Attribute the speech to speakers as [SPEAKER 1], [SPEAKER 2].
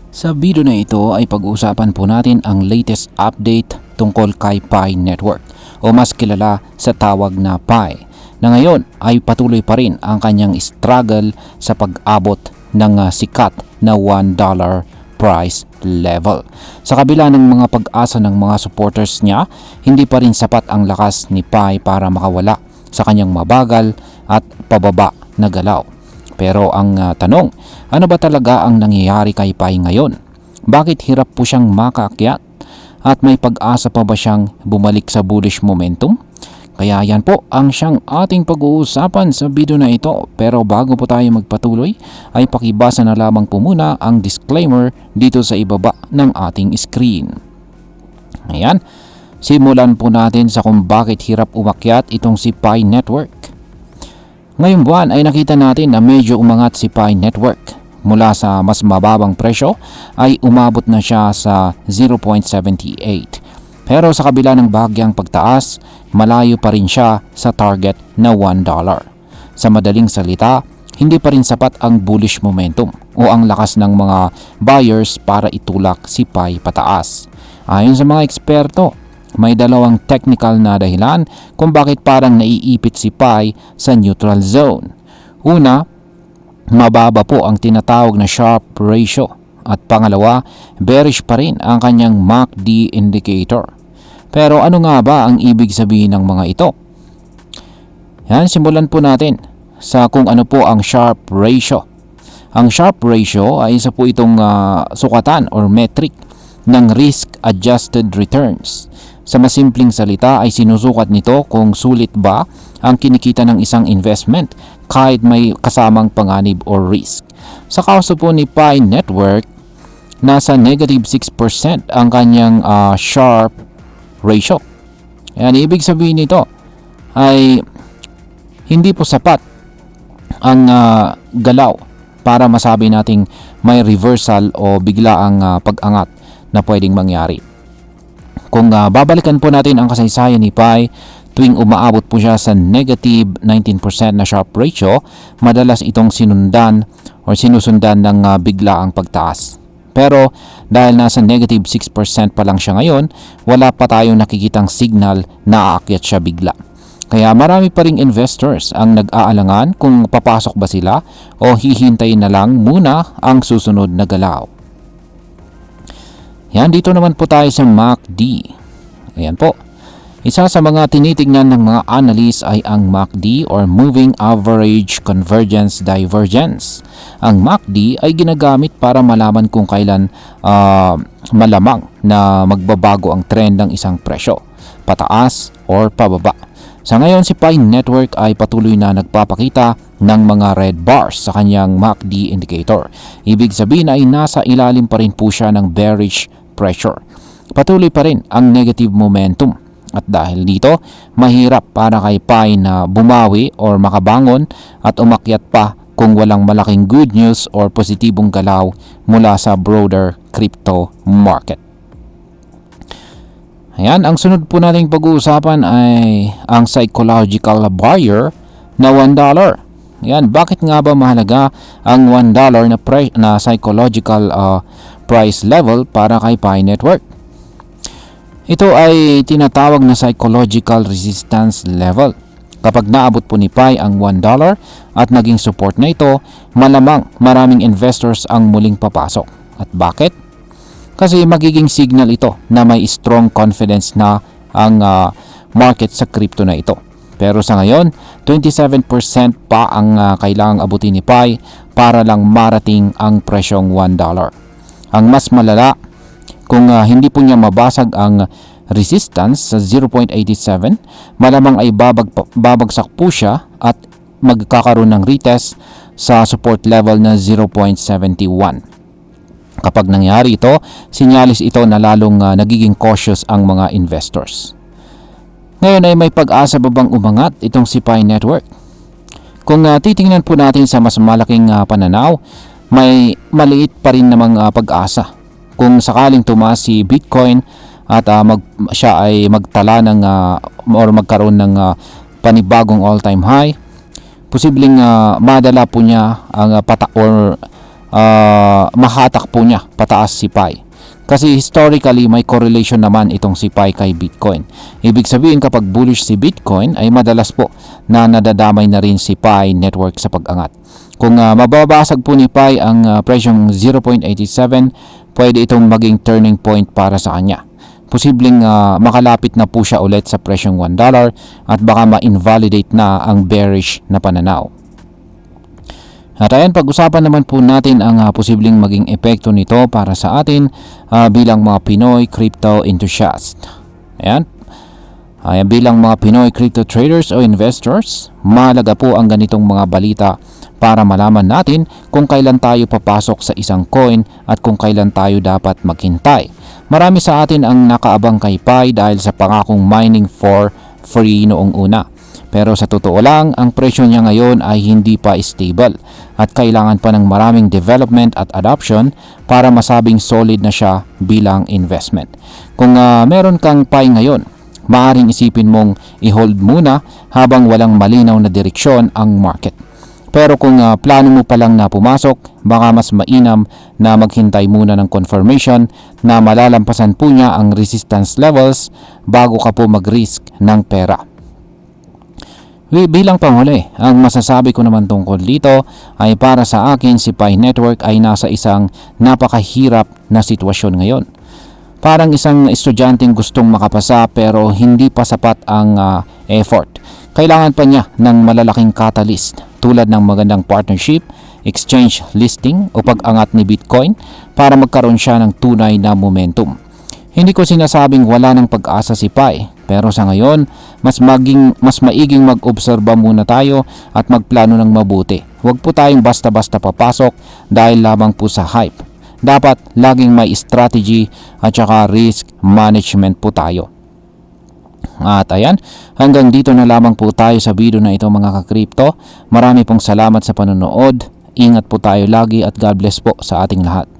[SPEAKER 1] Sa video na ito ay pag-uusapan po natin ang latest update tungkol kay Pi Network o mas kilala sa tawag na Pi, na ngayon ay patuloy pa rin ang kanyang struggle sa pag-abot ng sikat na $1 price level. Sa kabila ng mga pag-asa ng mga supporters niya, hindi pa rin sapat ang lakas ni Pi para makawala sa kanyang mabagal at pababa na galaw. Pero ang tanong, ano ba talaga ang nangyayari kay Pi ngayon? Bakit hirap po siyang makaakyat? At may pag-asa pa ba siyang bumalik sa bullish momentum? Kaya yan po ang siyang ating pag-uusapan sa video na ito. Pero bago po tayo magpatuloy, ay pakibasa na lamang po muna ang disclaimer dito sa ibaba ng ating screen. Ayan, simulan po natin sa kung bakit hirap umakyat itong si Pi Network. Ngayong buwan ay nakita natin na medyo umangat si Pi Network. Mula sa mas mababang presyo ay umabot na siya sa 0.78. Pero sa kabila ng bahagyang pagtaas, malayo pa rin siya sa target na $1. Sa madaling salita, hindi pa rin sapat ang bullish momentum o ang lakas ng mga buyers para itulak si Pi pataas. Ayon sa mga eksperto, may dalawang technical na dahilan kung bakit parang naiipit si Pi sa neutral zone. Una, mababa po ang tinatawag na Sharpe ratio. At pangalawa, bearish pa rin ang kanyang MACD indicator. Pero ano nga ba ang ibig sabihin ng mga ito? Yan, simulan po natin sa kung ano po ang Sharpe ratio. Ang Sharpe ratio ay isa po itong sukatan or metric ng risk-adjusted returns. Sa masimpleng salita ay sinusukat nito kung sulit ba ang kinikita ng isang investment kahit may kasamang panganib or risk. Sa kaso po ni Pi Network, nasa negative 6% ang kanyang Sharpe ratio. Yan, ibig sabihin nito ay hindi po sapat ang galaw para masabi nating may reversal o biglaang pag-angat na pwedeng mangyari. Kung babalikan po natin ang kasaysayan ni Pi, tuwing umaabot po siya sa negative 19% na Sharpe ratio, madalas itong sinusundan ng biglaang pagtaas. Pero dahil nasa negative 6% pa lang siya ngayon, wala pa tayong nakikitang signal na aakyat siya bigla. Kaya marami pa ring investors ang nag-aalangan kung papasok ba sila o hihintayin na lang muna ang susunod na galaw. Yan, dito naman po tayo sa MACD. Ayan po. Isa sa mga tinitingnan ng mga analyst ay ang MACD or Moving Average Convergence Divergence. Ang MACD ay ginagamit para malaman kung kailan malamang na magbabago ang trend ng isang presyo, pataas or pababa. Sa ngayon, si Pi Network ay patuloy na nagpapakita ng mga red bars sa kanyang MACD indicator. Ibig sabihin ay nasa ilalim pa rin po siya ng bearish pressure. Patuloy pa rin ang negative momentum. At dahil dito, mahirap para kay Pi na bumawi or makabangon at umakyat pa kung walang malaking good news or positibong galaw mula sa broader crypto market. Ayan, ang sunod po nating pag-uusapan ay ang psychological buyer na $1. Ayan, bakit nga ba mahalaga ang $1 na psychological price level para kay Pi Network? Ito ay tinatawag na psychological resistance level. Kapag naabot po ni Pi ang $1 at naging support na ito, malamang maraming investors ang muling papasok. At bakit? Kasi magiging signal ito na may strong confidence na ang market sa crypto na ito. Pero sa ngayon, 27% pa ang kailangang abutin ni Pi para lang marating ang presyong $1. Ang mas malala, kung hindi po niya mabasag ang resistance sa 0.87, malamang ay babagsak po siya at magkakaroon ng retest sa support level na 0.71. Kapag nangyari ito, sinyalis ito na lalong nagiging cautious ang mga investors. Ngayon ay may pag-asa ba bang umangat itong si Pi Network? Kung titingnan po natin sa mas malaking pananaw, may maliit pa rin namang pag-asa. Kung sakaling tumaas si Bitcoin at siya ay magtala ng or magkaroon ng panibagong all-time high, posibleng madala po niya ang mahatak po niya pataas si Pi. Kasi historically may correlation naman itong si Pi kay Bitcoin. Ibig sabihin kapag bullish si Bitcoin ay madalas po na nadadamay na rin si Pi network sa pag-angat. Kung mababasag po ni Pi ang presyong 0.87, pwede itong maging turning point para sa kanya. Posibleng makalapit na po siya ulit sa presyong $1 at baka ma-invalidate na ang bearish na pananaw. At ayan, pag-usapan naman po natin ang posibleng maging epekto nito para sa atin bilang mga Pinoy crypto enthusiast. Ayan, bilang mga Pinoy crypto traders o investors, mahalaga po ang ganitong mga balita para malaman natin kung kailan tayo papasok sa isang coin at kung kailan tayo dapat maghintay. Marami sa atin ang nakaabang kay Pi dahil sa pangakong mining for free noong una. Pero sa totoo lang, ang presyo niya ngayon ay hindi pa stable at kailangan pa ng maraming development at adoption para masabing solid na siya bilang investment. Kung meron kang Pi ngayon, maaaring isipin mong i-hold muna habang walang malinaw na direksyon ang market. Pero kung plano mo pa lang na pumasok, baka mas mainam na maghintay muna ng confirmation na malalampasan po niya ang resistance levels bago ka po mag-risk ng pera. Bilang panghuli, ang masasabi ko naman tungkol dito ay para sa akin si Pi Network ay nasa isang napakahirap na sitwasyon ngayon. Parang isang estudyanteng gustong makapasa pero hindi pa sapat ang effort. Kailangan pa niya ng malalaking catalyst tulad ng magandang partnership, exchange listing o pag-angat ni Bitcoin para magkaroon siya ng tunay na momentum. Hindi ko sinasabing wala ng pag-asa si Pi, pero sa ngayon, mas maiging mag-obserba muna tayo at magplano ng mabuti. Huwag po tayong basta-basta papasok dahil lamang po sa hype. Dapat laging may strategy at saka risk management po tayo. At ayan, hanggang dito na lamang po tayo sa video na ito mga ka-crypto. Marami pong salamat sa panonood. Ingat po tayo lagi at God bless po sa ating lahat.